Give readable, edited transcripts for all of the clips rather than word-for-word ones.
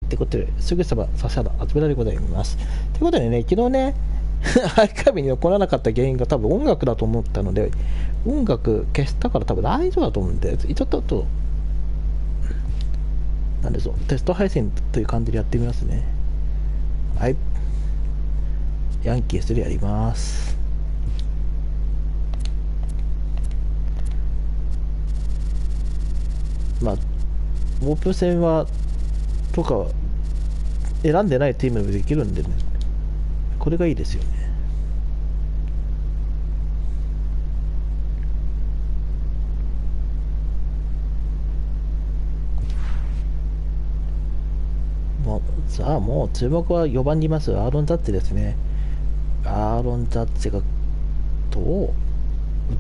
ってことですぐさま指原集められることになります。ということでね、昨日ねAKBに残らなかった原因が多分音楽だと思ったので、音楽消したから多分大丈夫だと思うんで、ちょっとなんでしょう、テスト配信という感じでやってみますね。はい、ヤンキースでやります。まあオープン戦はとか選んでないチームもできるんでね、これがいいですよね。じゃあもう注目は4番にいますアーロン・ジャッジですね。アーロン・ジャッジがどう打っ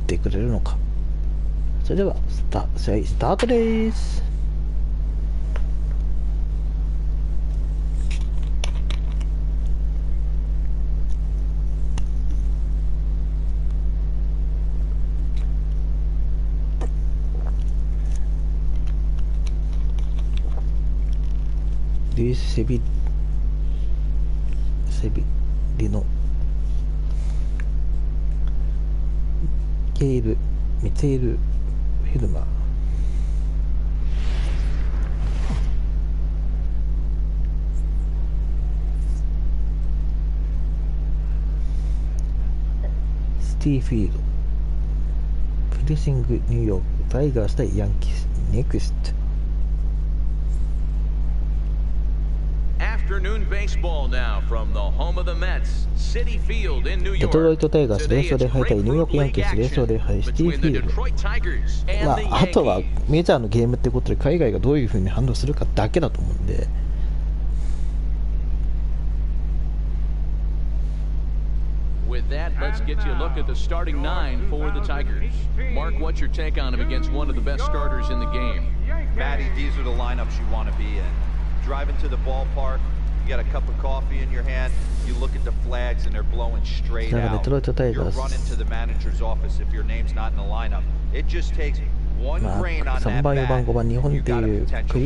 てくれるのか。それでは試合スタートです。セビリのゲイル・ミテール・フィルマー、スティー・フィールド、プレシング・ニューヨーク、タイガース対ヤンキース、ネクスト。デトロイトタイガース0勝0敗対ニューヨークヤンキース0勝0敗、シティフィールド。あとはメジャーのゲームってことで海外がどういう風に反応するかだけだと思うんで。With that, let's get you a look at the starting nine for the Tigers. Mark, what's your take on him against one of the best starters in the game? Matty, these are the lineups you want to be in. Driving to the ballpark, you got a cup of coffee in your hand, you look at the flags and they're blowing straight out. You're running to the manager's office if your name's not in the lineup. It just takes one grain on that bat. You got a potential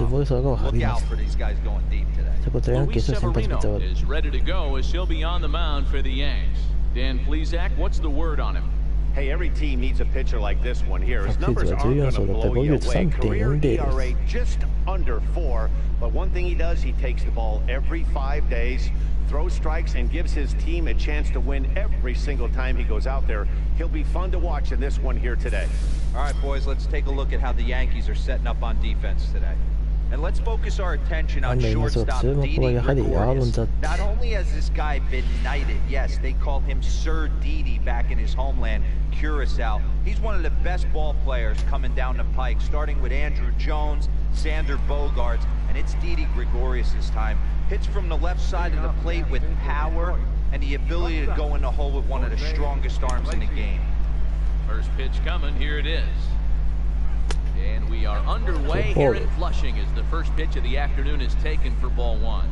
look out for these guys going deep today. Luis Severino is ready to go as he'll be on the mound for the Yanks. Dan Plesac, what's the word on him? Hey, every team needs a pitcher like this one here. His numbers aren't going to blow you away. Career ERA just under 4. But one thing he does, he takes the ball every 5 days, throws strikes, and gives his team a chance to win every single time he goes out there. He'll be fun to watch in this one here today. All right, boys, let's take a look at how the Yankees are setting up on defense today. And let's focus our attention on shortstop Didi Gregorius. Not only has this guy been knighted, yes, they call him Sir Didi back in his homeland, Curacao. He's one of the best ball players coming down the pike, starting with Andrew Jones, Xander Bogaerts, and it's Didi Gregorius this time. Hits from the left side of the plate with power and the ability to go in the hole with one of the strongest arms in the game. First pitch coming, here it is. And we are underway here in Flushing as the first pitch of the afternoon is taken for ball one.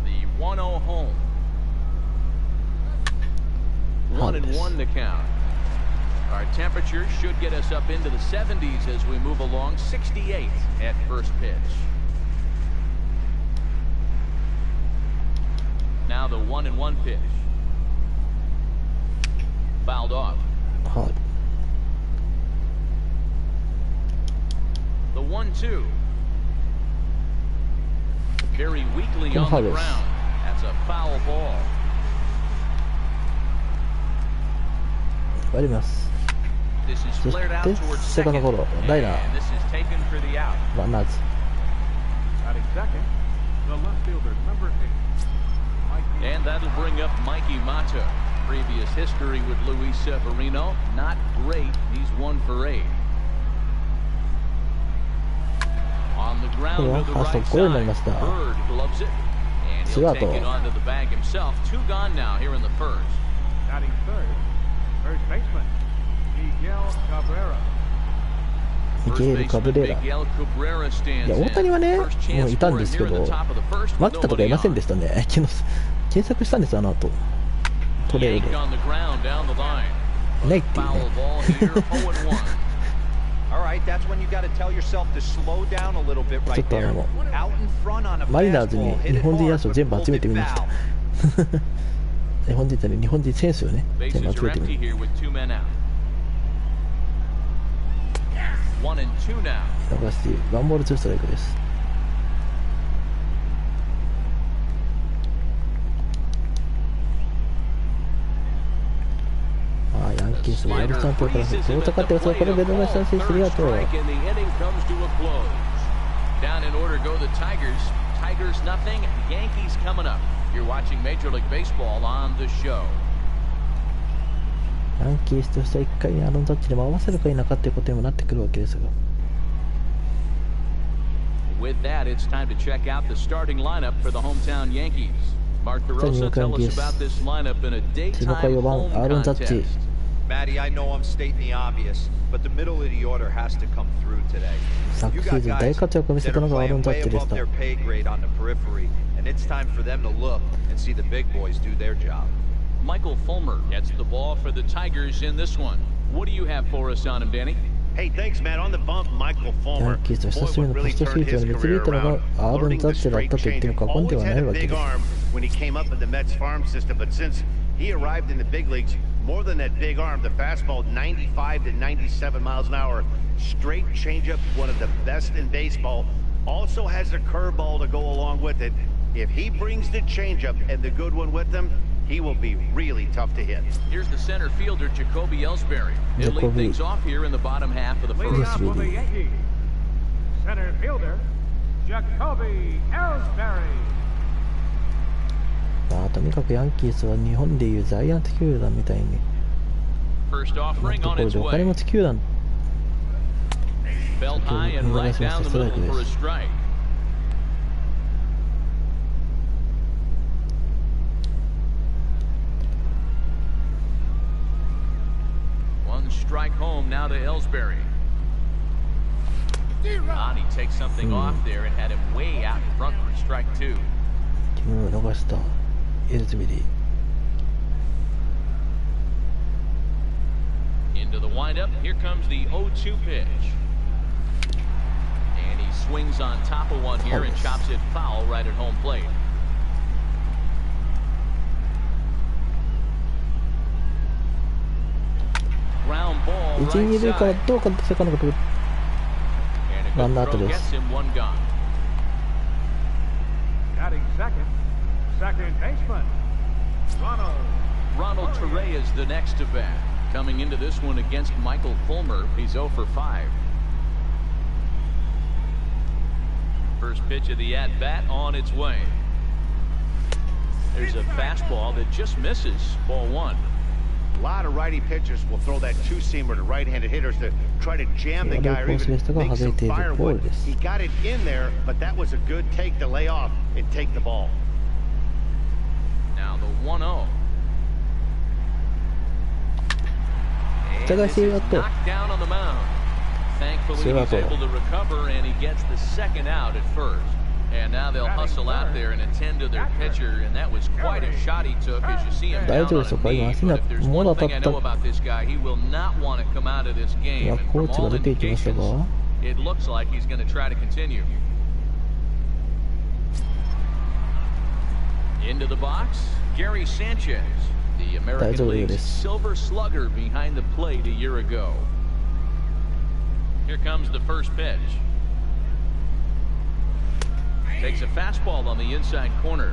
The 1-0 home. 1-1 to count. Our temperature should get us up into the 70s as we move along. 68 at first pitch. Now the 1-1 pitch. Fouled off. The 1-2. Very weakly on the ground. That's a foul ball. 割ります。そしてセカンドゴロ、ライナー、ワンアウト。And that'll bring up Mikey Mata. Previous history with Luis Severino, not great. He's 1 for 8. On the ground to the right side, Bird gloves it, and he'll take it onto the bag himself. 2 gone now here in the first. Batting third, first baseman, Miguel Cabrera. ミゲール・カブレーラ。いや、大谷はね、もういたんですけど、牧田とかいませんでしたね。昨日検索したんです、あの後。トレード。ないっていうね。 All right, that's when you got to tell yourself to slow down a little bit ちょっ right とthere. Out in front on a マリナーズに fastball, hit 日 it 本人野 hard, 手を全部 but 集め pulled て it みました。 foul. 日本人じゃない、日本人選手をね、全 Bases 部集 are めてみ empty る。 here with 2 men out. 1 and 2 now. 逃し、ワンボールツーストライクです。ヤンキースワイルドチャンピオンから大阪ってこれ目の前三振してるやと。 Down in order go the Tigers. Tigers nothing. Yankees coming up. You're watching Major League Baseball on the show. ヤンキースとしては1回にアロン・ジャッジでも合わせるか否かっていうことにもなってくるわけですが。 With that, it's time to check out the starting lineup for the hometown Yankees. Mark DeRosa, tell us about this lineup in a daytime home contest. Matty, I know I'm stating the obvious, but the middle of the order has to come through today. 昨 You シー got ズン大 guys 活躍を見せ that た are のがアロン・ playing ジャ way ッジでし above た。 their pay grade on the periphery, and it's time for them to look and see the big boys do their job. Michael Fulmer gets the ball for the Tigers in this one. What do you have for us on him, Danny? Hey, thanks, Matt. On the bump, Michael ヤ Fulmer. ンキースと久しぶりの Boy, ポ what スト really シー turned ズン his に導い career たのが around. アーロン・ Learning ジャッ the ジだった straight と言っても changeup. 過言で Always はな had い a わけ big です。 arm when he came up in the Mets farm system, but since he arrived in the big leagues, more than that big arm, the fastball 95 to 97 miles an hour, straight changeup, one of the best in baseball. Also has a curveball to go along with it. If he brings the changeup and the good one with him, he will be really tough to hit. Here's the center fielder, Jacoby Ellsbury. He'll lead Jacoby. things off here in the bottom half of the Leading first. off for the Yankees, center fielder, Jacoby Ellsbury. まあとにかくヤンキースは日本でいうジャイアント球団みたいに First な offering とこ on ろ its でお金 way. 持ち球団 Belt high and right down the middle for a strike. 1 strike home now to Ellsbury. And he takes something off there and had him way out in front for strike 2. 気分を逃したエルズビリー。 Into the windup, here comes the 0-2 pitch. And he swings on top of one here and chops it foul right at home plate. Ground ball 一、二 right 塁から side. どうかセカンドが来る。 And a Run good out throw of this. gets him 1 gone. Batting second, second baseman, Ronald Torre is the next to bat. Coming into this one against Michael Fulmer, he's 0 for 5. First pitch of the at-bat on its way. There's a fastball that just misses, ball 1. A lot of righty pitchers will throw that two-seamer to right-handed hitters to try to jam the guy or even make some firewood. He got it in there, but that was a good take to lay off and take the ball. Now the 1-0. And Taga this is Shivato. knocked down on the mound. Thankfully, he's Shivato. able to recover, and he gets the second out at first. And now they'll hustle out there and attend to their pitcher, and that was quite a shot he took as you see him down on a knee. But if there's one thing I know about this guy, he will not want to come out of this game. And from all indications, it looks like he's going to try to continue. Into the box, Gary Sanchez, the American League's silver slugger behind the plate a year ago. Here comes the first pitch. Takes a fastball on the inside corner.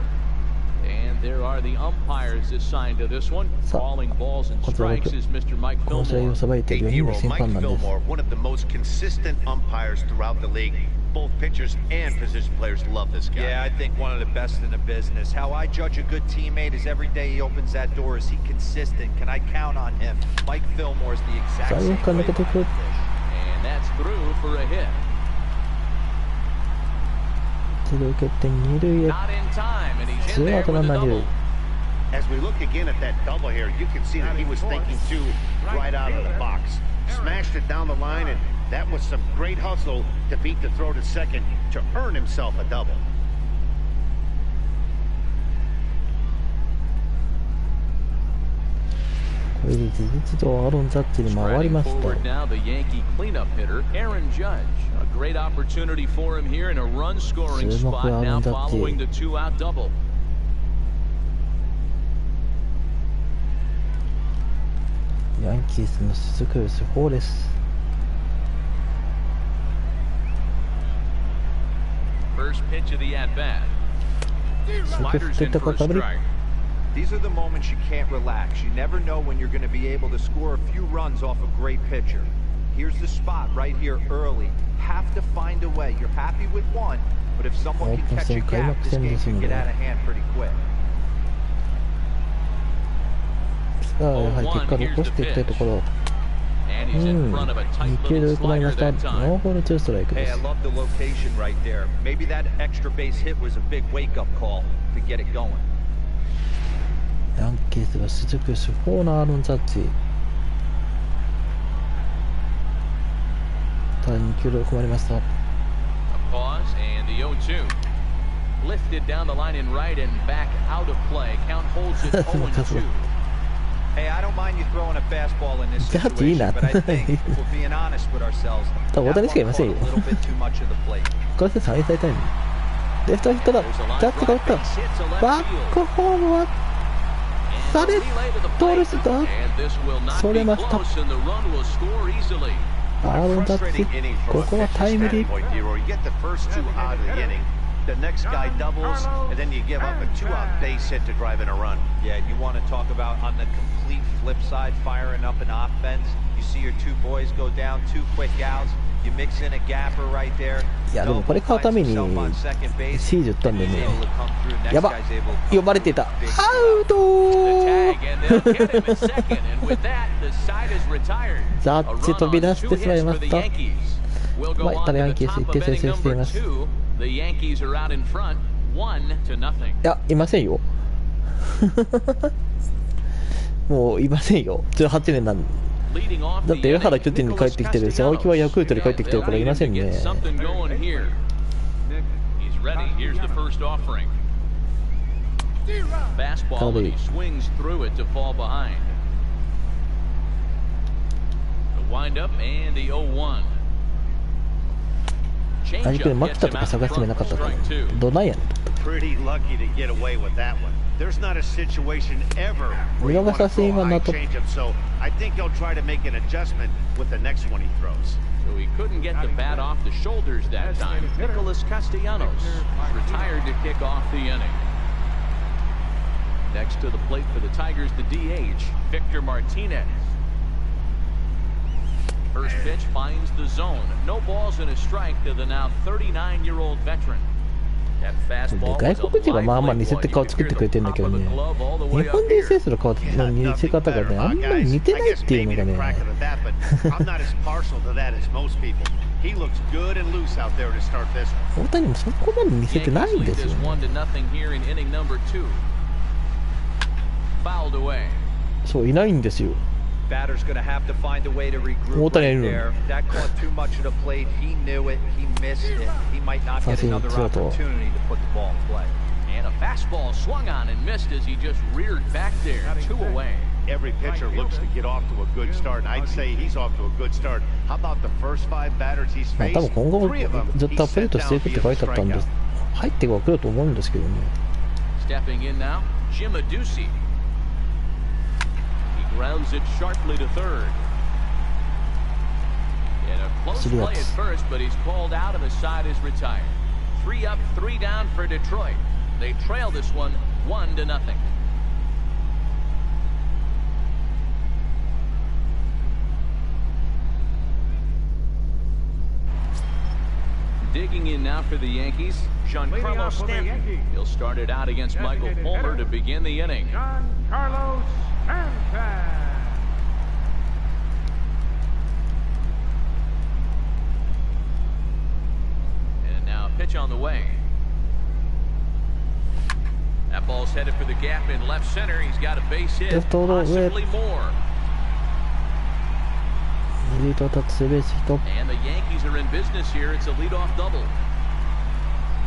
And there are the umpires assigned to this one. Calling balls and strikes is Mr. Mike この試合をさばいている4人の審 Mike 判なんです。 Fillmore, one of the most consistent umpires throughout the league. Both pitchers and position players love this guy. Yeah, I think one of the best in the business. How I judge a good teammate is every day he opens that door. Is he consistent? Can I count on him? Mike Fillmore is the exact same way about the fish. And that's through for a hit. 一塁蹴って二塁へ。 Not in time, and he's ツ in ーア there ウトラ with ン a ナー二 double. 塁。 As we look again at that double here, you can see that he was thinking too right out of the box. Smashed it down the line, and that was some great hustle to beat the throw to second to earn himself a double. ここれで事実上アーロン・ジャッジに回りました。 Forward now, the Yankee cleanup hitter Aaron Judge. A great opportunity for him here in a run-scoring spot now following the two-out double. ヤンキースの続く主砲です。 First pitch of the at-bat. 初球振ってたかかぶり。 These are the moments you can't relax. You never know when you're going to be able to score a few runs off a great pitcher. Here's the spot right here early. Have to find a way. You're happy with one, but if someone can catch a gap, this game can get out of hand pretty quick. さあ、やはり結果残していきたいところ。2球で追い込まれました。ノーボール2ストライクです。 Hey, I love the location right there. Maybe that extra base hit was a big wake-up call to get it going. ヤンキースが続く主砲のアーロン・ジャッジ。ただ2球で追い込まれました。 Pause and the 0-2. Lifted down the line in right and back out of play. Count holds it 0-2. Hey, I don't mind you throwing a fastball in this situation, but I think if we're being honest with ourselves, that one caught a little bit too much of the plate. これで3位最タイム。レフトヒットだ。ジャッジが打った。バックホームはされ通りした。それました。アーロン・ジャッジ、ここはタイムリー。The next guy doubles, and then you give up a two-out base hit to drive in a run. Yeah, you want to talk about on the complete flip side, firing up an offense. You see your two boys go down, 2 quick outs. You mix in a gapper right there. いやでもこれ買うためにシージ打ったんでね。やば、呼ばれてた。アウト。ザッジ飛び出してしまいました。まあ、ただヤンキース1点先制しています。いや、いませんよ。もういませんよ。18年なんだって上原巨人に帰ってきてるし、青木はヤクルトに帰ってきてるからいませんね。空振り。何これ牧田とか探してみなかったかな。どないやねん。見逃させ今のと。So he couldn't get the bat off the shoulders that time. Nicholas Castellanos retired to kick off the inning. Next to the plate for the Tigers, the DH, Victor Martinez. First pitch finds the zone. No balls and a strike to the now 39-year-old veteran. 外国人がまあまあ似せて顔作ってくれてるんだけどね、日本人選手の顔の似せ方がね、あんまり似てないっていうのがね。大谷もそこまで似せてないんですよね。そう、いないんですよ。Batter's going to have to find a way to regroup right there. That caught too much of the plate. He knew it. He missed it. He might not get another opportunity to put the ball in play. And a fastball swung on and missed as he just reared back there. 2 away. Every pitcher looks to get off to a good start, and I'd say he's off to a good start. How about the first 5 batters he's faced? 多分今後ずっとアップデートしていくって書いてあったんで、入ってはくると思うんですけどね。Stepping in now, Jim Aducey. Grounds it sharply to third. In a close play at first, but he's called out and the side is retired. 3 up, 3 down for Detroit. They trail this one 1-0. Digging in now for the Yankees, Giancarlo Stanton. He'll start it out against Michael Fulmer to begin the inning. Giancarlo Stanton. And now a pitch on the way. That ball's headed for the gap in left center. He's got a base hit, possibly more. And the Yankees are in business here. It's a leadoff double.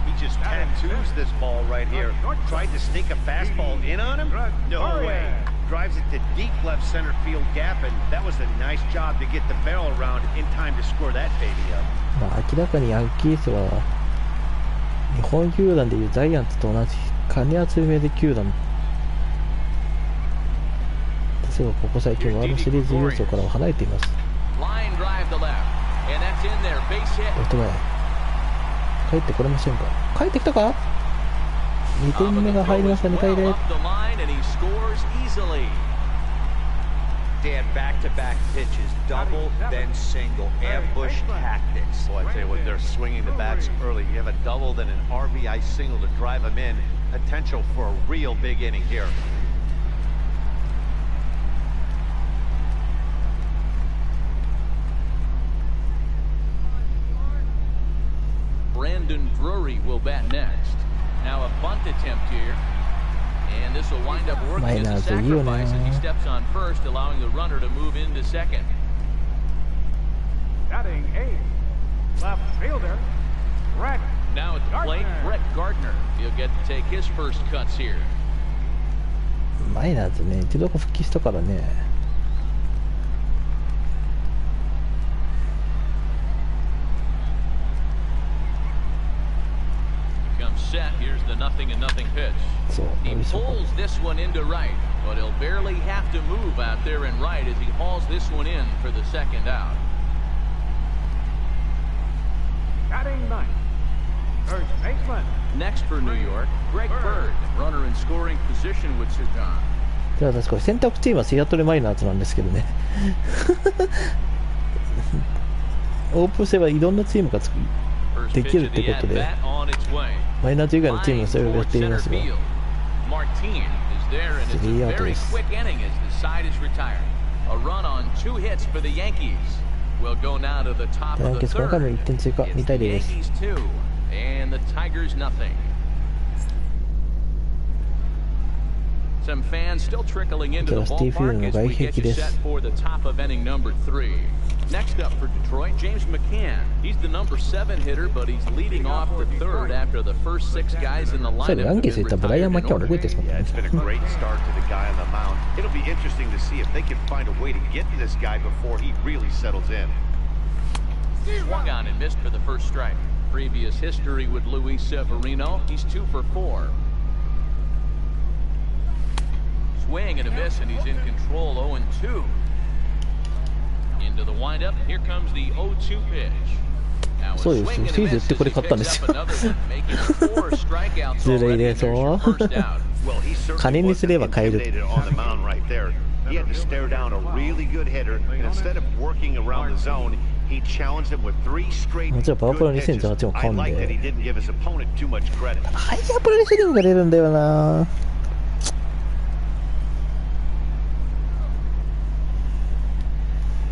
He just tattoos this ball right here. Tried to sneak a fastball in on him? No way. drives it to deep left center field gap, and that was a nice job to get the barrel around in time to score that baby up. まあ明らかにヤンキースは日本球団でいうジャイアンツと同じ金集めで球団ですが、ここ最近ワールドシリーズ優勝からは離れています。レフト前帰ってこれませんか。帰ってきたか。2点目が入りました。2対0。Dan, back-to-back pitches, double, then single, ambush tactics. Boy, I tell you what, they're swinging the bats early. You have a double, then an RBI single to drive them in. Potential for a real big inning here. Brandon Drury will bat next. Now a bunt attempt here. And this will wind up working as a sacrifice as he steps on first, allowing the runner to move into second. Batting 8, left fielder, Brett. Now at the plate, Brett Gardner. He'll get to take his first cuts here. マイナーズね、一度復帰したからね。Set. Here's the 0-0 pitch. He pulls this one into right, but he'll barely have to move out there in right as he hauls this one in for the second out. Batting 9, first baseman. Next for New York, Greg Bird. Runner in scoring position with Sir John. では確かに選択チームはシアトルマイナーズなんですけどね。オープン戦はいろんなチームができるってことで、マイナーズ以外のチームがそれをやっていますが、3アウトです。ヤンキース、この回も1点追加、2対0です。Some fans still trickling into the ballpark as we get you set for the top of inning number 3. Next up for Detroit, James McCann. He's the number 7 hitter, but he's leading off the third after the first 6 guys in the lineup. Yeah, it's been a great start to the guy on the mound. It'll be interesting to see if they can find a way to get to this guy before he really settles in. Swung on and missed for the first strike. Previous history with Luis Severino, he's 2 for 4. Swing and a miss, and he's in control. 0-2. Into the windup. Here comes the 0-2 pitch. Now a swing and a miss as he picks up another one, making 4 strikeouts already. There's your first out. Well, he certainly was intimidated on the mound right there. He had to stare down a really good hitter, and instead of working around the zone, he challenged him with 3 straight good pitches. I like that he didn't give his opponent too much credit. ハイヤープロレスリングが出るんだよな。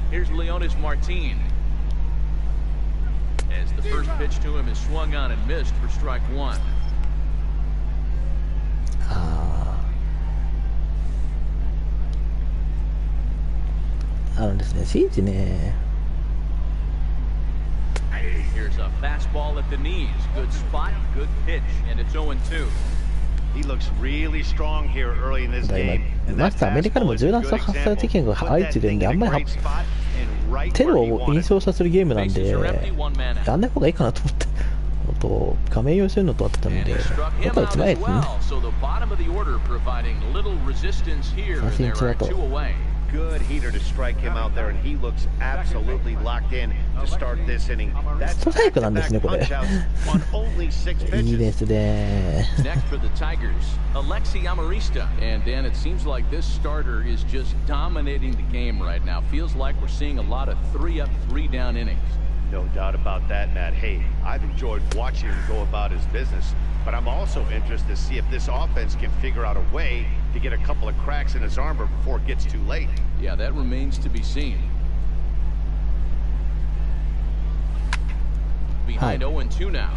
Here's Leonis Martin. As the first pitch to him is swung on and missed for strike 1. あるんですね、シージね。Here's a fastball at the knees. Good spot, good pitch, and it's 0-2. He looks really strong here early in this game. ましてアメリカでも銃弾発射事件が相次いでるんで、あんまりテロを印象させるゲームなんで、やんない方がいいかなと思って、画面用するのとあったので、どっかでつまえてね。三振ツーアウト。Good heater to strike him out there, and he looks absolutely locked in to start this inning. ストライクなんですね、これ。いいですね。Next for the Tigers, Alexi Amarista. And Dan, it seems like this starter is just dominating the game right now. Feels like we're seeing a lot of 3-up, 3-down innings. No doubt about that, Matt. Hey, I've enjoyed watching him go about his business, but I'm also interested to see if this offense can figure out a way to get a couple of cracks in his armor before it gets too late. Yeah, that remains to be seen. Behind 0-2 now.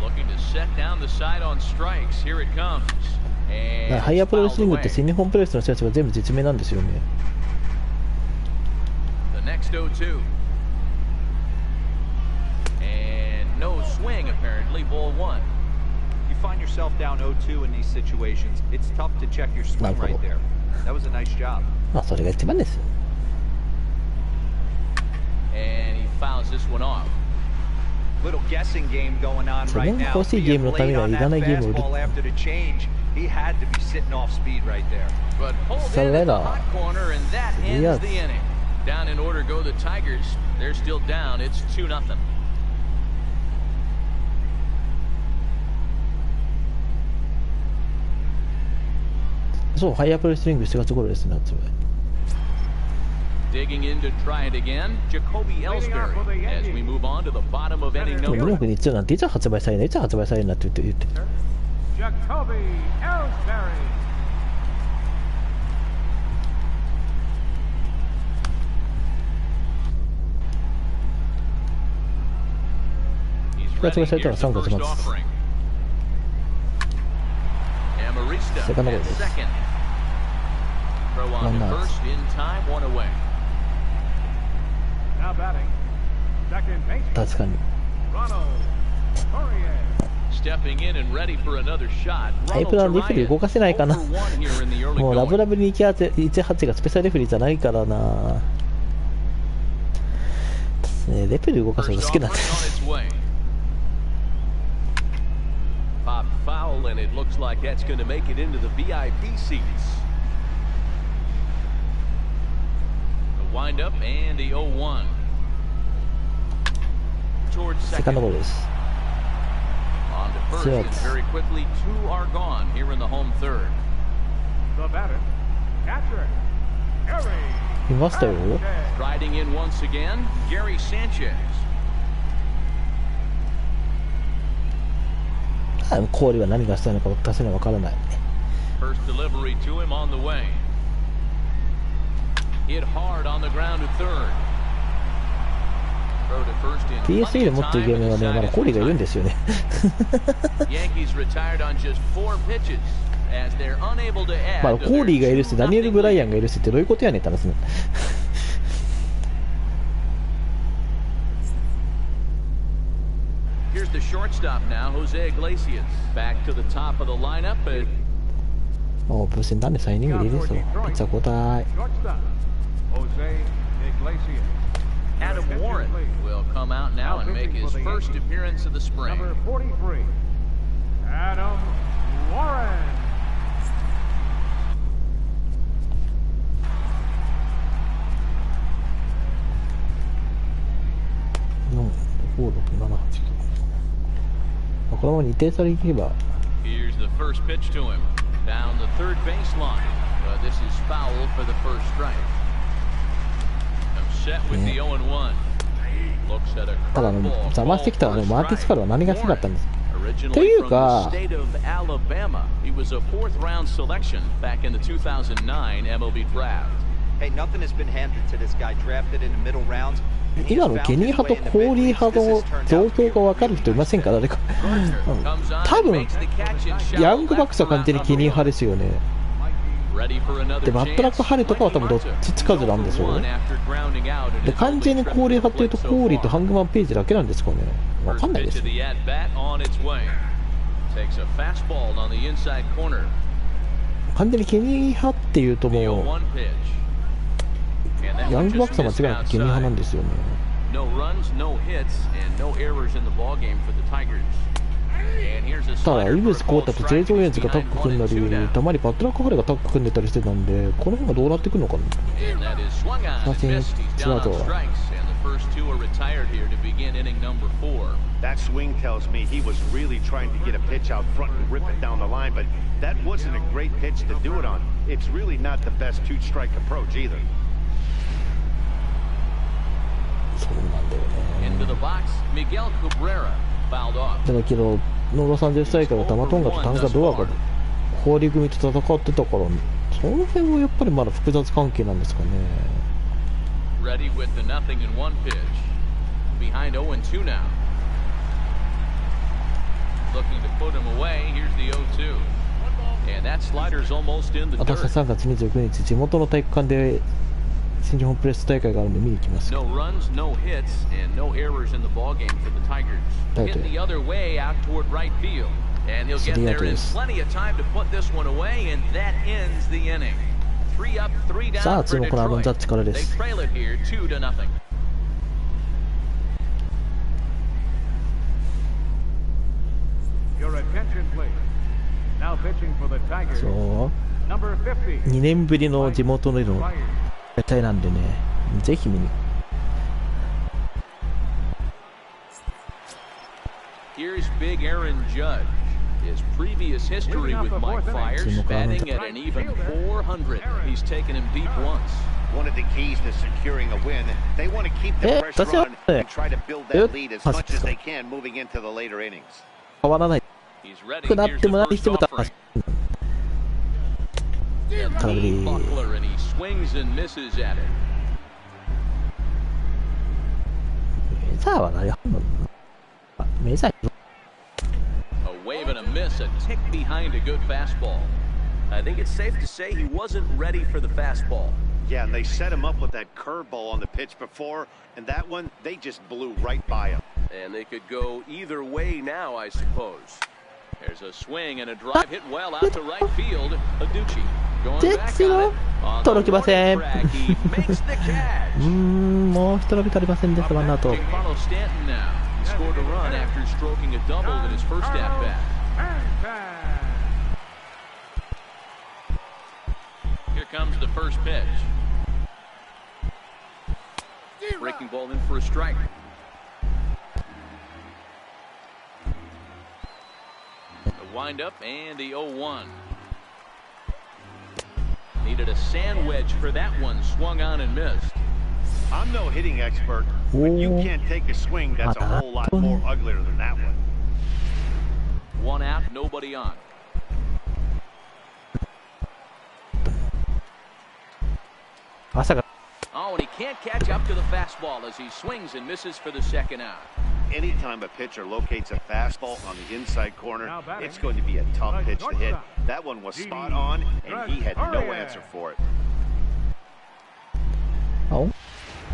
Looking to set down the side on strikes. Here it comes. ハイヤープロレスリングって新日本プロレスの人たちが全部実名なんですよね。Next 0-2. And no swing apparently, ball 1. You find yourself down 0-2 in these situations, it's tough to check your swing right there. That was a nice job. まあそれが一番です。 And he fouls this one off. Little guessing game going on right now. 欲しいゲームのためにはいらないゲームを売る。 After the change, he had to be sitting off speed right there. But pulled in at the hot corner, and that ends the inning. Down in order go the Tigers. They're still down. It's 2-0. そう、ハイヤープレスリング7月頃ですね、夏は。 Digging in to try it again, Jacoby Ellsbury as we move on to the bottom of inning number 2。日曜なんていつ発売されるの、いつ発売されるなって言って。Jacoby Ellsbury. He's ready. Here's the first offering. Amarista Second at base. second. Throw on to first in time, one away. Now batting, second baseman. 確かに。 Ronald Poirier. Stepping in and ready for another shot. タイプランレフェリー動かせないかな。 0 for 1 here in the early もうラブ going. ラブに18がスペシャルレフェリーじゃないからな。レフェリー動かすのが好きなんで First す。 offering on its way. Pop foul, and it looks like that's going to make it into the VIP seats. The windup and the 0-1. Towards セカンド second. ゴールです。 On to first, and very quickly, two are gone here in the home third. The batter, catcher, Gary いましたよ。 Riding in once again, Gary Sanchez. 氷は何がしたいのか私には分からない。 First delivery to him on the way. Hit hard on the ground to third. Throw to first in PSE で持ってるゲームはね、まだ氷がいるんですよね。 Yankees retired on just 4 pitches as they're unable to add. まあコーリーがいるし、ダニエル・ブライアンがいるしってどういうことやねんって話ね。Here's the shortstop now, Jose Iglesias. Back to the top of the lineup. もうブーセンなんで3イニングでいいですよ。ピッチャー交代。 shortstop, Jose Iglesias. Adam Warren will come out now and make his first appearance of the spring. Number 43, Adam Warren. 4、5、6、7、8、9。このまま2点差でいけば。 Here's the first pitch to him. Down the third baseline. This is foul for the first strike. I'm set with the 0-1. Looks at a ただcurveball. 邪魔してきたマーティス・カルは何が好きだったんです。 Originally という from か the state of Alabama, he was a 4th round selection back in the 2009 MLB draft. Hey, nothing has been handed to this guy. Drafted in the middle rounds. 今のケニー派とコーリー派の状況が分かる人いませんか、誰か。多分ヤングバックスは完全にケニー派ですよね。でマットラック・ハレとかは多分どっちつかずなんですよね。で完全にコーリー派っていうとコーリーとハングマン・ページだけなんですかね。分かんないです。完全にケニー派っていうともうヤングバックスは間違いなくケニー派なんですよね。ただイブス・コータとジェイゾー・エンズがタッグ組んだり、たまにバットラック・ハレがタッグ組んでたりしてたんで、この辺がどうなってくるのかな。写真ツアーと First two are retired here to begin inning number 4. That swing tells me he was really trying to get a pitch out front and rip it down the line, but that wasn't a great pitch to do it on. It's really not the best two-strike approach either. そうなんだよね。 Into the box, Miguel Cabrera fouled off. だから昨日のロサンゼルス大会はタマトンガとタンガドアがホーリー組と戦ってたから、その辺はやっぱりまだ複雑関係なんですかね。 Ready with the 0-1 pitch. Behind 0-2 now. Looking to put him away. Here's the 0-2. And that slider's almost in the 私は dirt. 3月29日地元の体育館で新日本プレス大会があるんで見に行きます。 No runs, no hits, and no errors in the ballgame for the Tigers. Hitting the other way out toward right field. And he'll get there in plenty of time to put this one away, and that ends the inning. 3 up, 3 down for Detroit. They trail it here 2-0. Your attention, please. Now pitching for the Tigers. そう Number 50. 2年ぶりの地元での絶対なんでね、ぜひ見に。Here's big Aaron Judge. His previous history with Mike Fiers, batting at an even 400. He's taken him deep once. One of the keys to securing a win, they want to keep the pressure on and try to build that lead as much as they can moving into the later innings. 変わらない。 He's ready. くなっ Here's て the も何 first しても offering. 空振り。 Buckler, and he swings and misses at it. メジャーは何やんの？メジャー。 A wave and a miss, a tick behind a good fastball. I think it's safe to say he wasn't ready for the fastball. Yeah, and they set him up with that curveball on the pitch before, and that one, they just blew right by him. And they could go either way now, I suppose. There's a swing and a drive hit well out to right field. Aducci going back on it. On the warning track, he makes the catch. もう一人足りませんでした、ワンアウト。 Carlos Stanton now. He scored a run after stroking a double in his first at-bat. Here comes the first pitch. Breaking ball in for a strike. The wind-up and the 0-1. Needed a sand wedge for that one. Swung on and missed. I'm no hitting expert, but you can't take a swing that's a whole lot more uglier than that one. 1 out, nobody on. Oh, and he can't catch up to the fastball as he swings and misses for the second out. Anytime a pitcher locates a fastball on the inside corner, it's going to be a tough pitch to hit. That one was spot on, and he had no answer for it.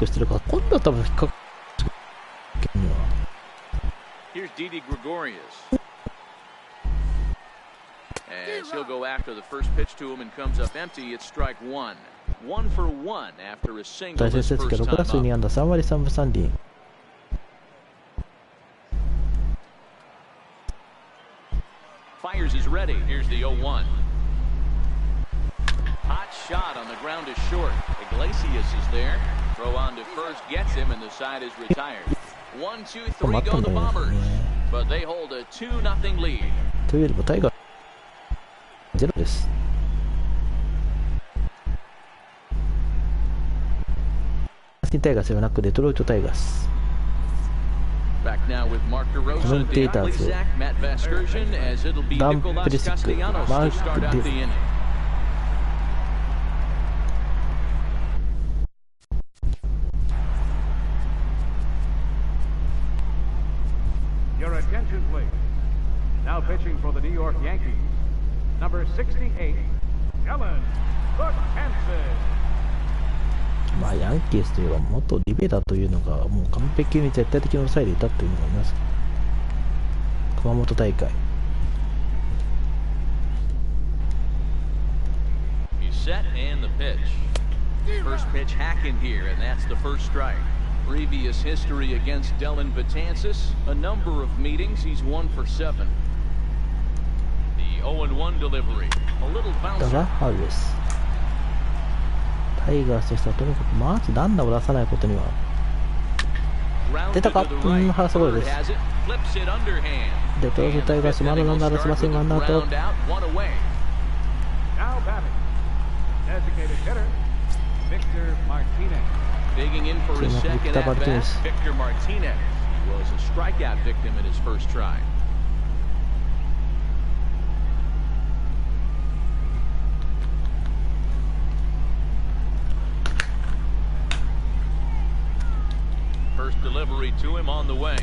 してるから今度は多分引っかかる。 Here's Didi Gregorius. As he'll go after the first pitch to him and comes up empty, it's strike one. 1 for 1 after a single. 大成績が6打数2安打3割3分3厘。 Fires is ready. Here's the 0-1. Hot shot on the ground is short. Iglesias is there. Throw on to first gets him, and the side is retired. 1, 2, 3 go the Bombers, but they hold a 2-0 lead. というよりもタイガー0です。タイガースではなくデトロイトタイガース。 Back now with Mark DeRosa, Dan Plesac, Matt Vasgersian, as it'll be Nicolas Castellanos to start out the inning. Your attention, please. Now pitching for the New York Yankees, number 68, Ellen Buckhanson. まあヤンキースといえば元リベラというのがもう完璧に絶対的に抑えていたというのがあります。熊本大会。 He's set and the pitch. First pitch hack in here, and that's the first strike. Previous history against Dellin Betances, a number of meetings, he's 1 for 7. The 0-1 delivery, a little だ bouncer. がファウルです。タイガースとしてはとにかくまずランナーを出さないことには。出たか、腹すごいです。デトロイトタイガースまだランナー出せませんが、ワンアウト。 Digging in for his second at bat, Victor Martinez was a strikeout victim in his first try. First delivery to him on the way,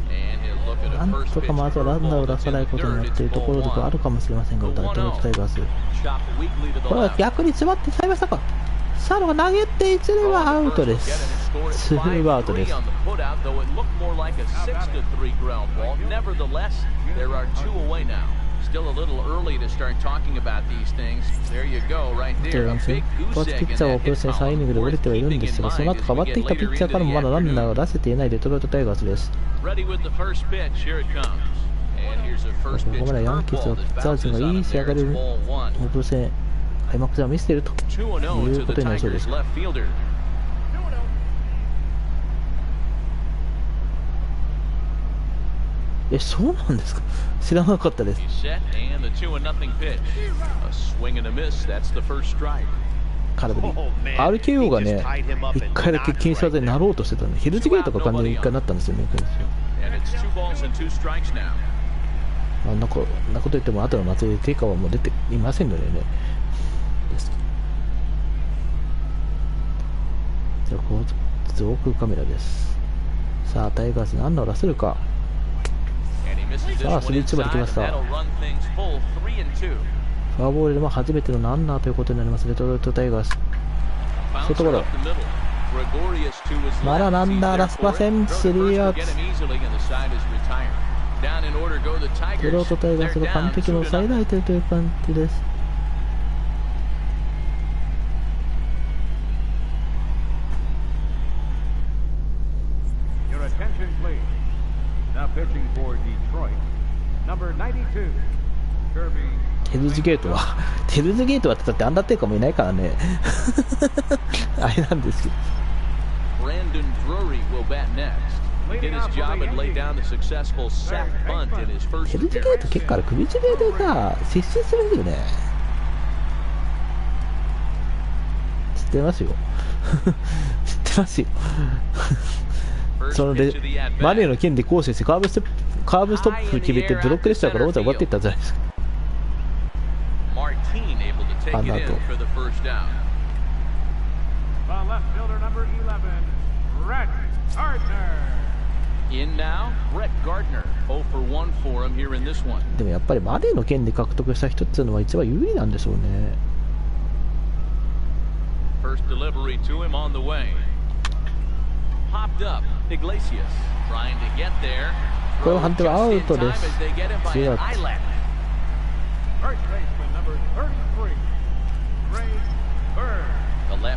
and he'll look at な a ん first と pitch かまずはランナーを curveball 出さない in ことに the よってい dirt. うところとかあるかもしれませんが、デトロイトタイガース。 Chopped weakly to the これは left. 逆に詰まってしまいましたか。サードが投げて一塁はアウトです。ツーアウトです。Still a little early to start talking about these things. There you go, right there. A big 先発 goose ピ egg ッチャー in を that プロ戦3イニングで降りてはいるんですが、その後変わっていったピッチャーからもまだランナーを出せていないデトロイトタイガースです。Ready with the first pitch. Here it comes. And here's the first こ pitch. こまでヤンキースのピッチャー陣がいい仕上がりをプロ戦開幕戦を見せているということになりそうです。そうなんですか。知らなかったです。空振り。RKO がね、1回だけ禁止技になろうとしてたので、ヒルズゲートが完全に1回なったんですよね。あんなこと言っても、後の祭りで定価はもう出ていませんのでね。じゃあ、上空カメラです。さあ、タイガース何の出せるか。さあ、3-1まで来ました。フォアボールでも初めてのランナーということになります、デトロイトタイガース。外ゴロ。まだランナー出せません、3アウト。デトロイトタイガースが完璧の抑えられているという感じです。ヘルズゲートはって言ったってアンダーテイカーもいないからねあれなんですけど、ヘルズゲート結構首絞めでさ接近するよね。知ってますよ知ってますよそのでマネーの件で行使してカーブストップ決めてブロックでしたから王者終わっていったじゃないですか。あの後でもやっぱりマネーの件で獲得した人っていうのは一番有利なんでしょうね。この判定はアウトです。2アウト。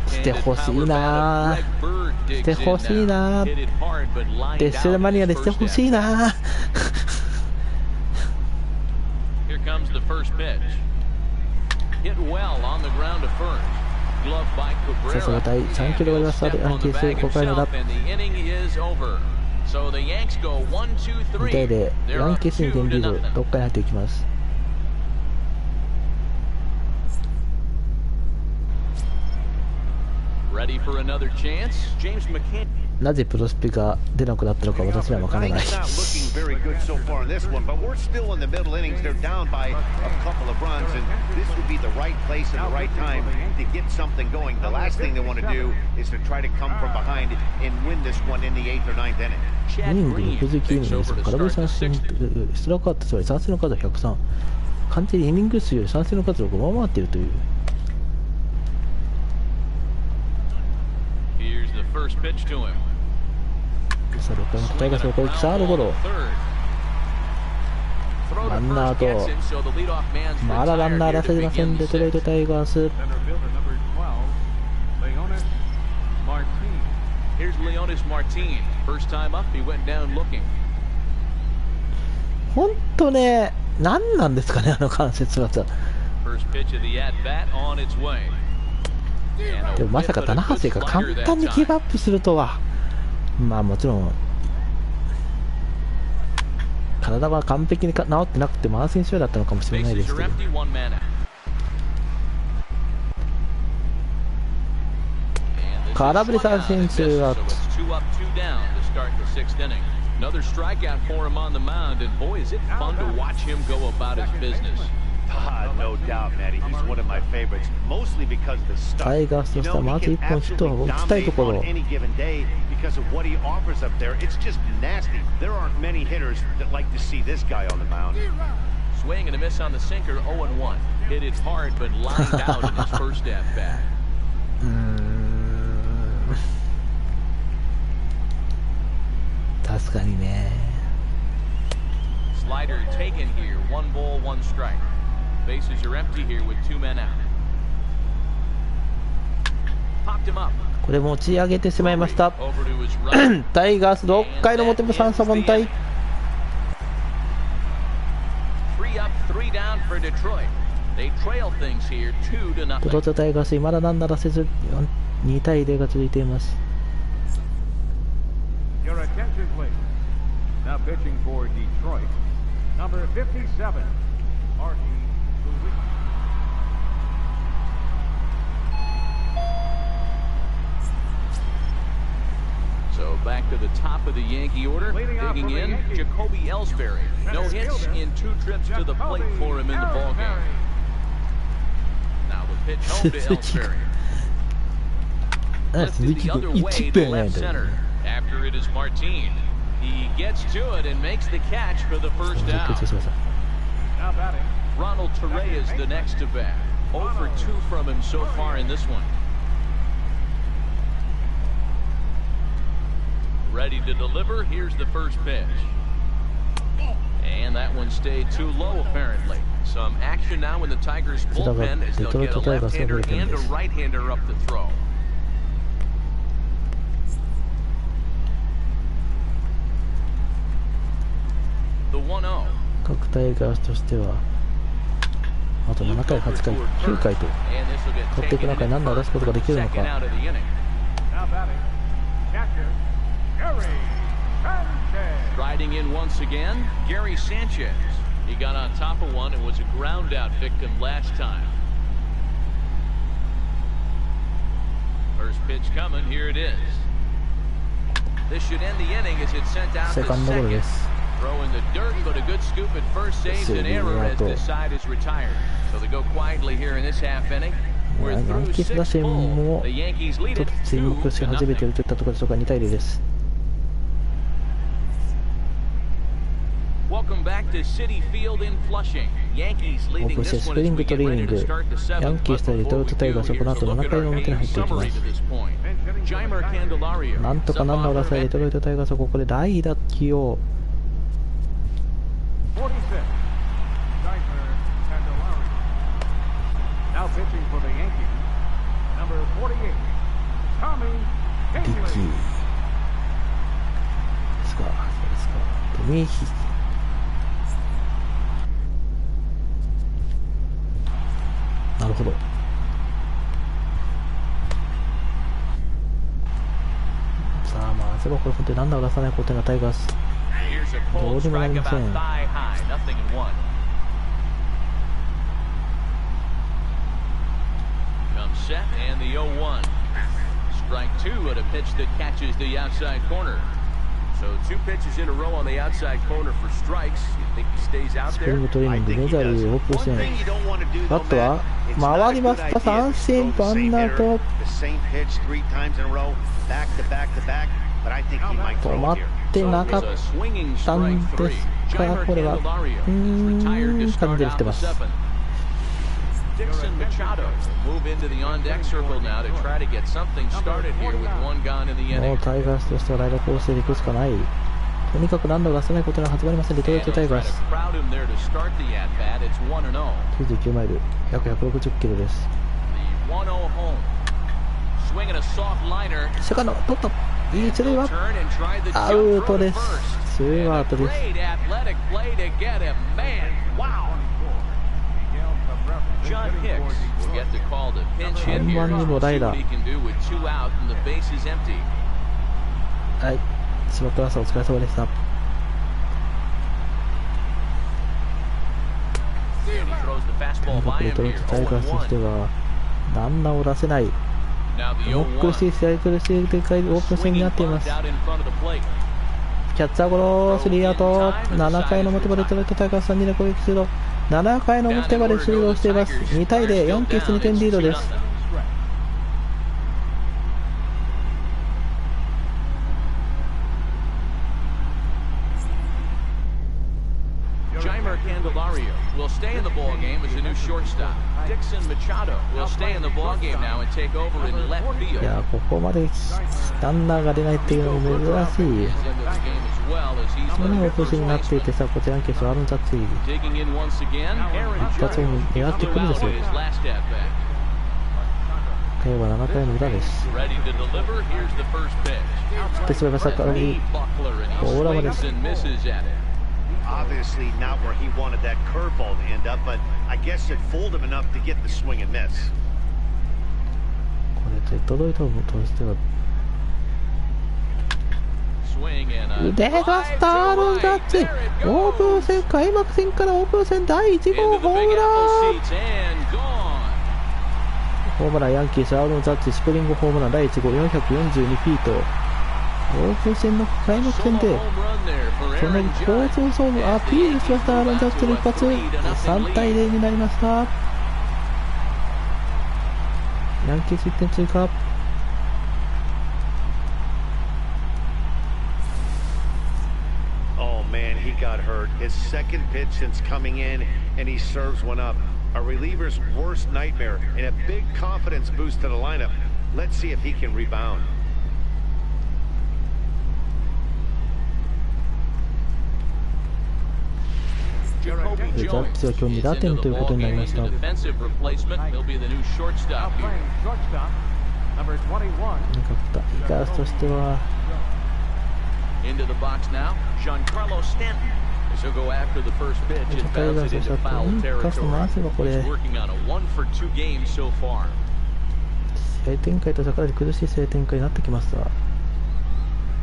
してほしいなー、してほしいなー、デッシュマニアでしてほしいなーさすが第3キロ割りました。ヤンキース5回の裏、2対0、ヤンキースに点リード、6回に入っていきます。なぜプロスピが出なくなったのか私は分からない。イニング69イニングです。空振り三振、ストライクアウト、つまり三振の数は103。完全にイニング数より三振の数を上回っているという。さあ、6回のタイガースの攻撃、サードゴロ。ランナーと、まだランナー出せません、デトロイトタイガース。ほんとね、何なんですかね、あの関節技。でもまさか棚橋が簡単にギブアップするとは。まあもちろん体は完璧に治ってなくて慢性症だったのかもしれないですけど、空振り三振2アウト。タイガースとしてはまず1本ヒットを打ちたいところ。かにね。Slider taken here, 1 ball, 1 strike. Bases are empty here with 2 men out. Popped him up. これ持ち上げてしまいました。タイガース6回の表も三者凡退。ドロトタイガース、まだ何ならせず2対0が続いています。Your attention, please. Now pitching for Detroit, number 57, Artie Luis. So back to the top of the Yankee order, digging in, Jacoby Ellsbury. No hits in 2 trips to the plate for him in the ballgame. Now the pitch home to Ellsbury. Lifted the other way to left center. After it is Martin. He gets to it and makes the catch for the first out. Now batting, Ronald Torre is the next to bat. 0 for 2 from him so far in this one. Ready to deliver. Here's the first pitch. And that one stayed too low apparently. Some action now in the Tigers bullpen as they'll get a left-hander and a right-hander up the throw. The 1-0. 各タイガースとしてはあと7回、8回、9回と取っていく中に何度を出すことができるのか。 now batting, catcher, Gary Sanchez. Riding in once again, Gary Sanchez. He got on top of one and was a ground out victim last time. First pitch coming, here it is. This should end the inning as it's sent out to second. Throw in the dirt, but a good scoop at first saves an error as this side is retired. So they go quietly here in this half inning. We're through 6 full. The Yankees lead it 2-0. Welcome back to Citi Field in Flushing. Yankees leading this one as we get ready to start the 7th. But before we do, let's look at our game summary to this point. Jeimer Candelario. なんとか何度を出されデトロイトタイガースはここで代打起用。 46, Jeimer Candelario. Now pitching for the Yankees, number 48, Tommy リッキー Kahnle. ですか、そうですか。トミーヒなるほど。さあまずはこれ本当に何度を出さないことがタイガースどうにもなりません。 Set and the 0-1. Strike 2 at a pitch that catches the outside corner. So 2 pitches in a row on the outside corner for strikes. You think he stays out スプリン there? グトレーニングメジャーでオープン戦 One thing you don't want to do, バットは回りました。三振ワンアウト。 the same pitch 3 times in a row, back to back to back, but I think he might 止 throw まっ it here. てなかっ It's a swinging た strike ん 3. ですか。 Jeimer これは Candelario is retired to 感 start じてき out て the ます。 7th. Dixon Machado will move into the on-deck circle now to try to get something started here with 1 gone in the もう inning. タイガースとしてはライダー構成でいくしかない。とにかく何度を出せないことが始まりません。デトロイ And トタイ they'll ガ try ー to ス crowd him there to start the at-bat. It's 1-0. 99マイル約160キロです。 The 1-0 home. Swinging a soft liner. セカンド取った。いい一塁は Turn and tried the ア jump ウト throw で to す。 first. ツー And ア a ウトです。 great athletic play to get him. Man, wow. John Hicks will get the call to pinch hit here. 3番にもライ See ダ what ー he can do with 2 out and the base is empty. はい、柴倉さんお疲れ様でした。 And he throws the と fastball にか by くデ him トロイ here. トタイガースとして 0-1. はランナーを出せない。 Now the 重苦しい 0-1. 試合苦しい展開オープン戦になっています。 Swinging bunt out in front of the plate. キャッチャーゴロスリーアウト。7回の表までデトロイトタイガース3人で攻撃中。7回の表まで終了しています。2対0、ヤンキース2点リードです。 Jeimer Candelario will stay in the ball game as a new shortstop. Dixon Machado will stay in the ball game now and take over in left field. いやここまでランナーが出ないっていうのも珍しい。それが落としになっていてさ、こちらにケースアーロン・ジャッジ一発を狙ってくるんですよ。回は7回の裏です。振ってしまいましたからに大ラマです。Obviously not where he wanted that curveball to end up, but I guess it fooled him enough to get the swing and miss. これ届いたのとしては腕がスターロン・ジャッジ、オープン戦開幕戦からオープン戦第1号ホームラン。ホームランヤンキースアーロン・ジャッジスプリングホームラン第1号442フィート。オープン戦の開幕戦でその好調勝負アピールしましたアーロン・ジャッジの一発。3対0になりました。ヤンキース1点追加。Man, he got hurt. His second pitch since coming in, and he serves one up. A reliever's worst nightmare, and a big confidence boost to the lineup. Let's see if he can rebound. ジャッジは今日2打点ということになりました。なかったイガースとしてはInto the box now, Giancarlo Stanton. He'll go after the first pitch and bounce it into foul territory. He's working on a 1-for-2 game so far. 試合展開とかなり苦しい試合展開になってきました。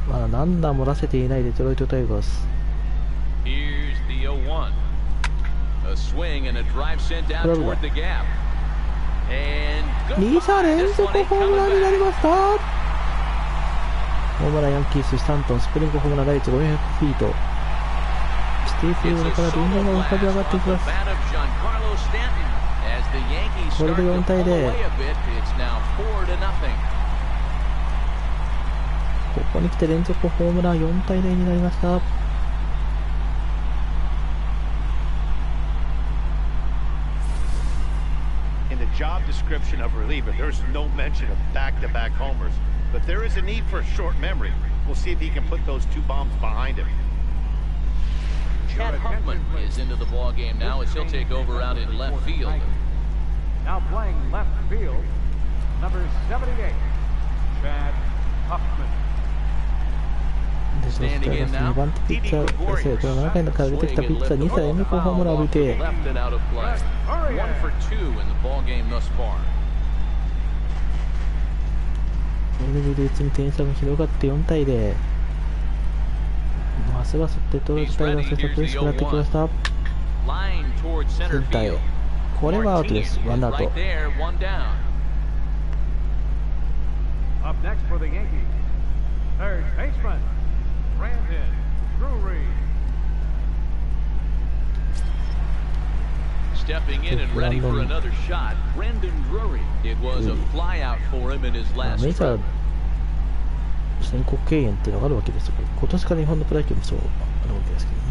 まだランナーも出せていないデトロイトタイガース。Here's the 0-1. A swing and a drive sent down toward the gap. And 2者連続ホームランになりました。ホームランヤンキーススタントンスプリングホームラン第1号400フィート。シティフィールドからリンゴが浮かび上がっていきます。これで4対0。ここに来て連続ホームラン4対0になりました。In the job description of reliever, there's no mention of back-to-back homers. But there is a need for a short memory. We'll see if he can put those two bombs behind him. Chad Huffman is into the ball game now as he'll take over out in left field. Now playing left field, number 78, Chad Huffman. でそして2番手ピッチャーですね。この7回のから出てきたピッチャー2者連続ホームランを浴びて2でうちに点差が広がって4対0。ますますデトロイトタイガースが苦しくなってきました。センターへこれはアウトです。ワンアウト。Up next for the Yankees, third baseman, Brandon Drury. Stepping in and ready for another shot, Brandon Drury. It was a flyout for him in his last trip. 申告敬遠っていうのがあるわけですが、今年から日本のプロ野球もそうあるわけですけどね。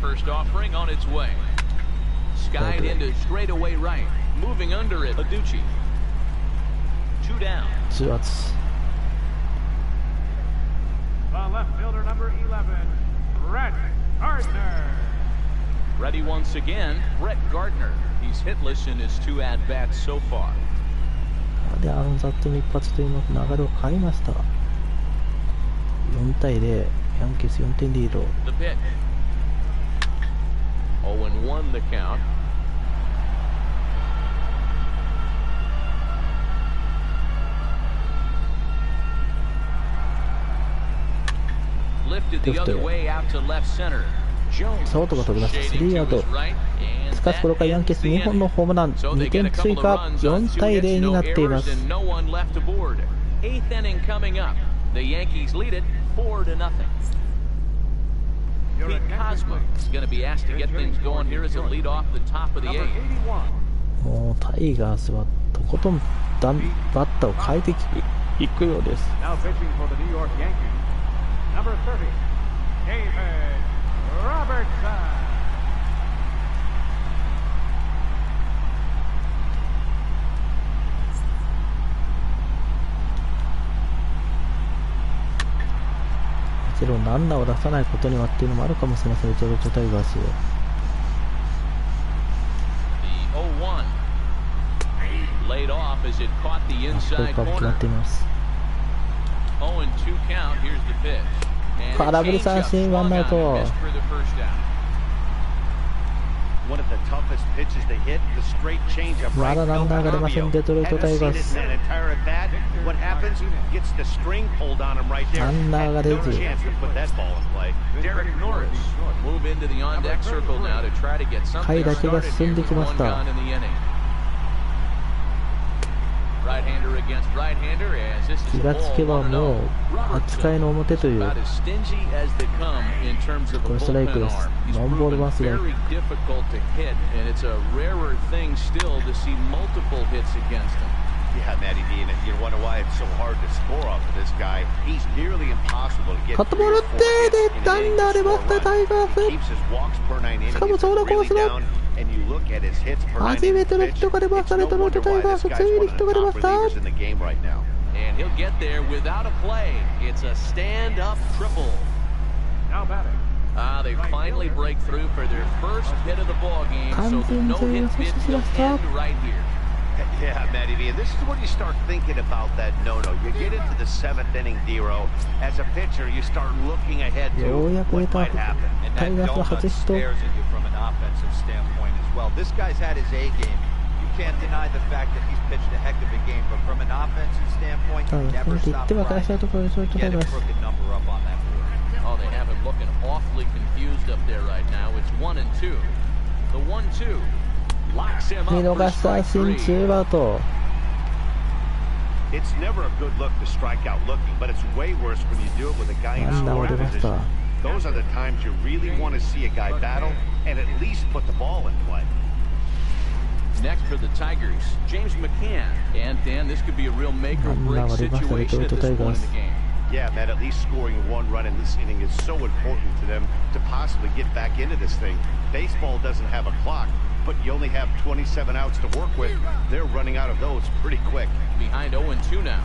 First offering on its way. Skied into straightaway right. Moving under it, Aducci. Two down. 2圧。The left fielder number 11, Brett Gardner. Ready once again, Brett Gardner. He's hitless in his 2 at-bats so far. で、アーロン・ザットの一発というの流れを変えました。4対0、ヤンキース4点リード。The pitch. 0-1 the count. Lifted the other way out to left center. サウトが取りました。3アウト。しかしこの回ヤンキース2本のホームラン、2点追加、4対0になっています。8th inning coming up. The Yankees lead it 4-0. Pete Cosmo is going to be asked to get things going here as a lead off the top of the 8th. もうタイガースはとことんバッターを変えていくようです。Now pitching for the New York Yankees, number 30, David Robertson. ちろんランナーを出さないことにはっていうのもあるかもしれません、デトロイトタイガース。これから決まっています。空振り三振、ワンアウト。まだランナーが出ません、デトロイトタイガース。ランナーが出ず、回だけが進んできました。気がつけばもう8回の表という、これストライクです。ノンボールワンストライク。カットボールってでランナー出ました、タイガース。しかも走路コースの初めてのヒットが出ました、デトロイトタイガース。ついにヒットが出ました。完全に阻止しました。Yeah, MLBThe, this is when you start thinking about that no-no. You get into the 7th inning, Dero. As a pitcher, you start looking ahead to what might happen. And that no-no stares at you from an offensive standpoint as well. This guy's had his A game. You can't deny the fact that he's pitched a heck of a game, but from an offensive standpoint, he never stopped trying to get a crooked number up on that board. Oh, they have him looking awfully confused up there right now. It's 1-2. The 1-2. 見逃し三振、ツーアウト。It's never a good look to strike out looking, but it's way worse when you do it with a guy in scoring position. Those are the times you really want to see a guy battle and at least put the ball in play. Next for the Tigers, James McCann. And Dan, this could be a real make or break situation at this point in the game. Yeah, man, at least scoring one run in this inning is so important to them to possibly get back into this thing. Baseball doesn't have a clock, but you only have 27 outs to work with. They're running out of those pretty quick. Behind 0-2 now.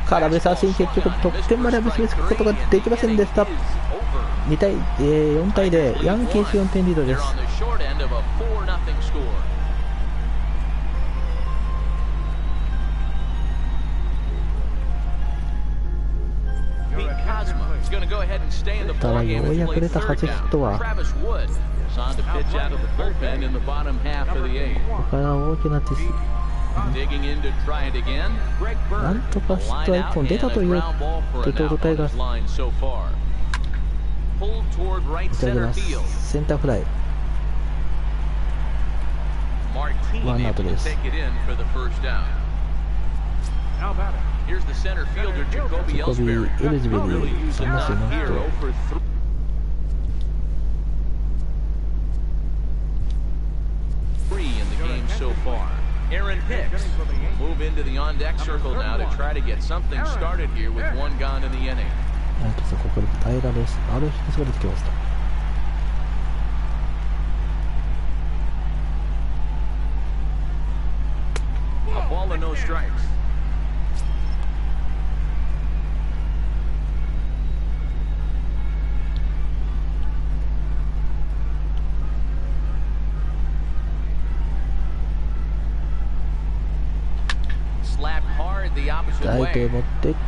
空振り三振、結局得点まで結びつくことができませんでした。4対0、ヤンキース4点リードです。ただようやく出た初ヒットはここから大きなティス、なんとかヒットは1本出たというデトロイトタイガース。いただきます。センターフライ、ワンアウトです。Here's the center fielder, Jacoby Ellsbury. In the game so far. Aaron Hicks will move into the on-deck circle now to try to get something started here with one gone in the inning. ここで平です。あるヒットが出てきました。A ball and no strikes. Slapped hard the opposite ライト way. へ持っていって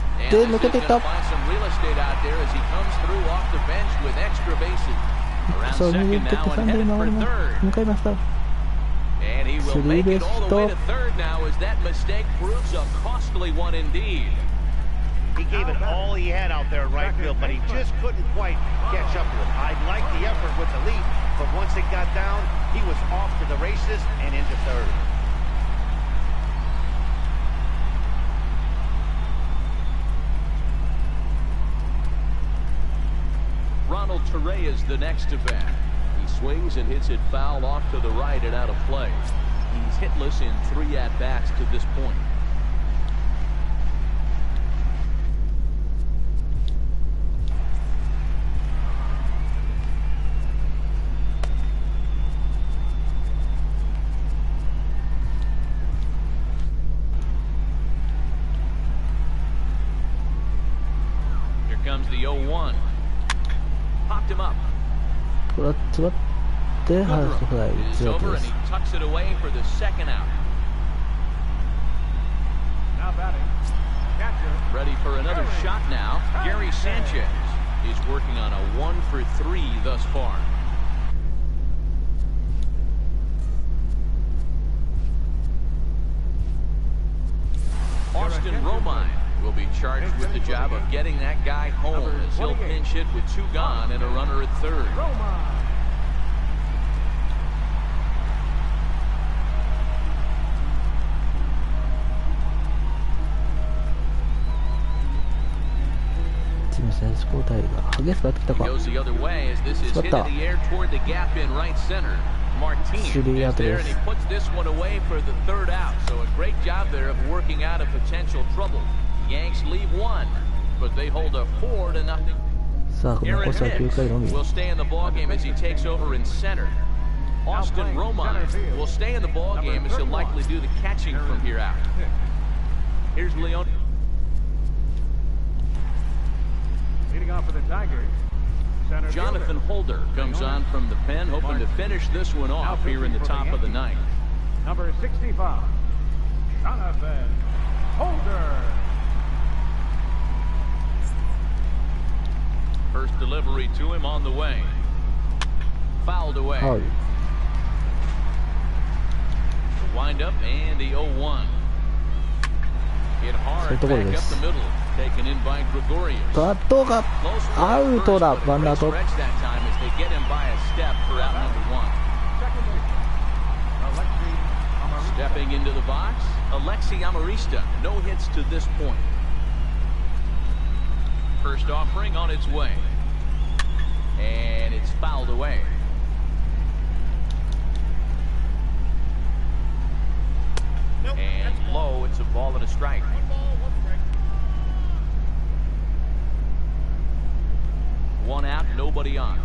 抜けていった。そう、逃げてって三塁回り向かいました。スリーベースヒット。He gave it all he had out there in right field, but he just couldn't quite catch up to it. I liked the effort with the leap, but once it got down, he was off to the races and into third. Ronald Torre is the next to bat. He swings and hits it foul off to the right and out of play. He's hitless in 3 at-bats to this point. comes the 0-1. Popped him up. これは詰まってハーフフライ Is ツーアウト over で and す。 he tucks it away for the second out. Now batting. Catcher. Ready for another shot now. Gary Sanchez is working on a 1-for-3 thus far. Austin Romine will be charged with the job of getting that guy home as he'll pinch hit with 2 gone and a runner at third. Roma. チーム選手交代が激しくなってきたか。 Goes the other way as this is hit in the air toward the gap in right center. Martinez is there and he puts this one away for the third out. So a great job there of working out of potential trouble. Yanks leave 1, but they hold a 4-0. さあ、残すは9回のみ。 will stay in the ball game as he takes over in center. Austin Romine will stay in the ball game as he'll likely do the catching from here out. Here's Leon. Leading off for the Tigers. Center Jonathan fielder. Holder comes on from the pen, hoping to finish this one off here in the top of the ninth. Number 65, Jonathan Holder. First delivery to him on the way. Fouled away. はい。 The wind up and the 0-1. Hit hard back up the middle. Taken in by Gregorius. バットがアウトだ。ワンアウト。 That time as they get him by a step for out number 1. Stepping into the box, Alexi Amarista. No hits to this point. First offering on its way. And it's fouled away. And low, it's a ball and a strike. One out, nobody on.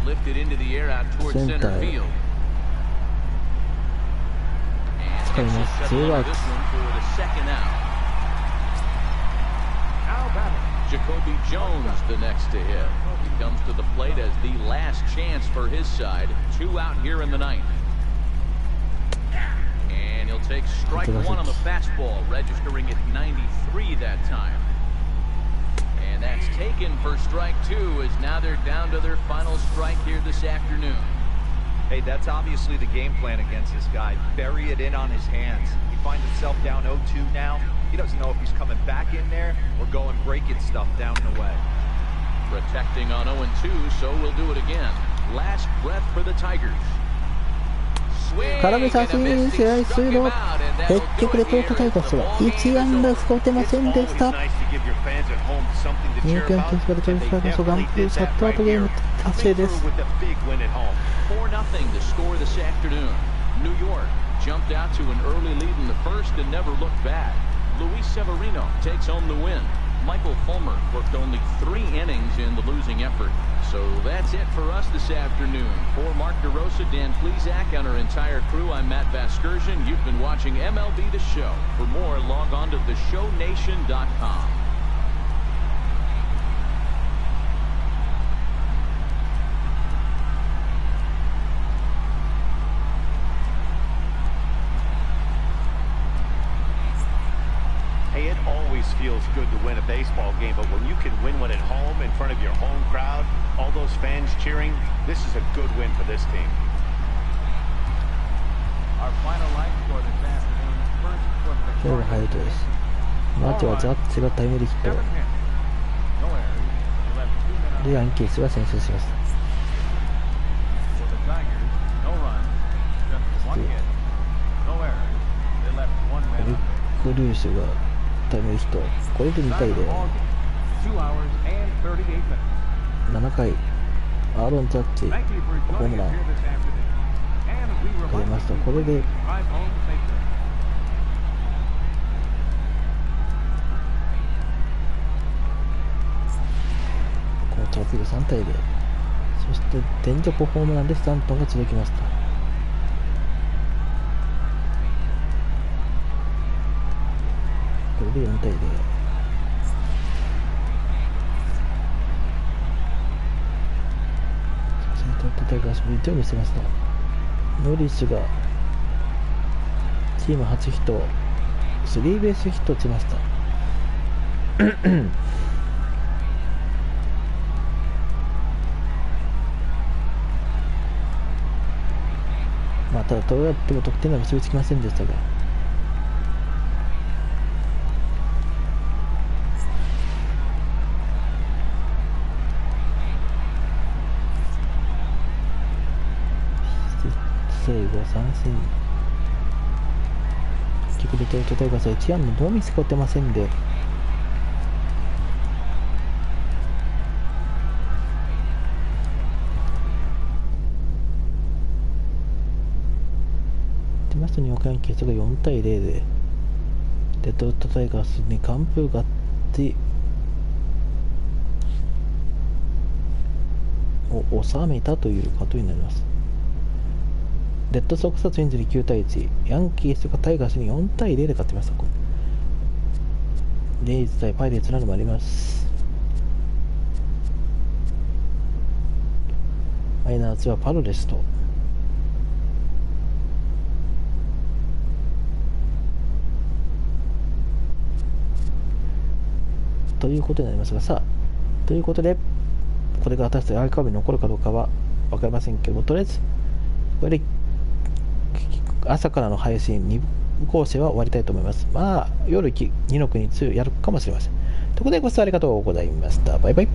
Lifted into the air out towards center field. And this one for the second out. Jacoby Jones the next to hit. He comes to the plate as the last chance for his side. 2 out here in the ninth. And he'll take strike 1 on the fastball, registering at 93 that time. And that's taken for strike 2 as now they're down to their final strike here this afternoon. Hey, that's obviously the game plan against this guy. Bury it in on his hands. He finds himself down 0-2 now. He doesn't know if he's coming back in there or going breaking stuff down and away. Protecting on 0-2, so we'll do it again. Last breath for the Tigers. 空振り三振、試合終了。結局レポートタイガースは1安打しか打てませんでした。入県テストで取り返すとガンプルシャットアウトゲーム達成です。4-0 to score this afternoon. New York jumped out to an early lead in the first and never looked back. Luis Severino takes home the win. Michael Fulmer worked only 3 innings in the losing effort. So that's it for us this afternoon. For Mark DeRosa, Dan Plesac, and our entire crew, I'm Matt Vasgersian. You've been watching MLBThe Show. For more, log on to theshownation.com. Hey, it always feels good to win a baseball game, but when you can win one at home in front of your home crowd, all those fans cheering, this is a good win for this team. Our final line score this afternoon. First was the 今日がハイライトです。あとはジャッジがタイムリーヒット。 No errors. They left 2 men で、ヤンキースが先制しました。 for the Tigers. No runs. Just 1 hit. No errors. They left 1 man. グルーシュがタイムリーヒット。これで2対0。 2 hours and 38 minutes. 7回、アーロン・ジャッジ、 Thank you for ホーム joining ラ us ン here this afternoon. And we が出 remind ました。 you これで to drive home safely. このトラックで3対0。そして電力ホームランでスタントンが続きました。で4対0。タイガースも1点を見せました。ノリスがチーム初ヒット、スリーベースヒットを打ちました。まあただどうやっても得点が結びつきませんでしたが、最後は3戦結局デトロイトタイガースは1安のノーミスが打ってませんで、出ましたに岡山ケースが4対0でデトロイトタイガースに完封があってを収めたということになります。レッドソックスはツインズに9対1、ヤンキースがタイガースに4対0で勝ってました。レイズ対パイレーツなどもあります。マイナーズはパドレスということになりますが、さあということでこれが果たしてアーカイブに残るかどうかは分かりませんけども、とりあえずこれで朝からの配信2部構成は終わりたいと思います。まあ夜2の国2やるかもしれません。ということでご視聴ありがとうございました。バイバイ。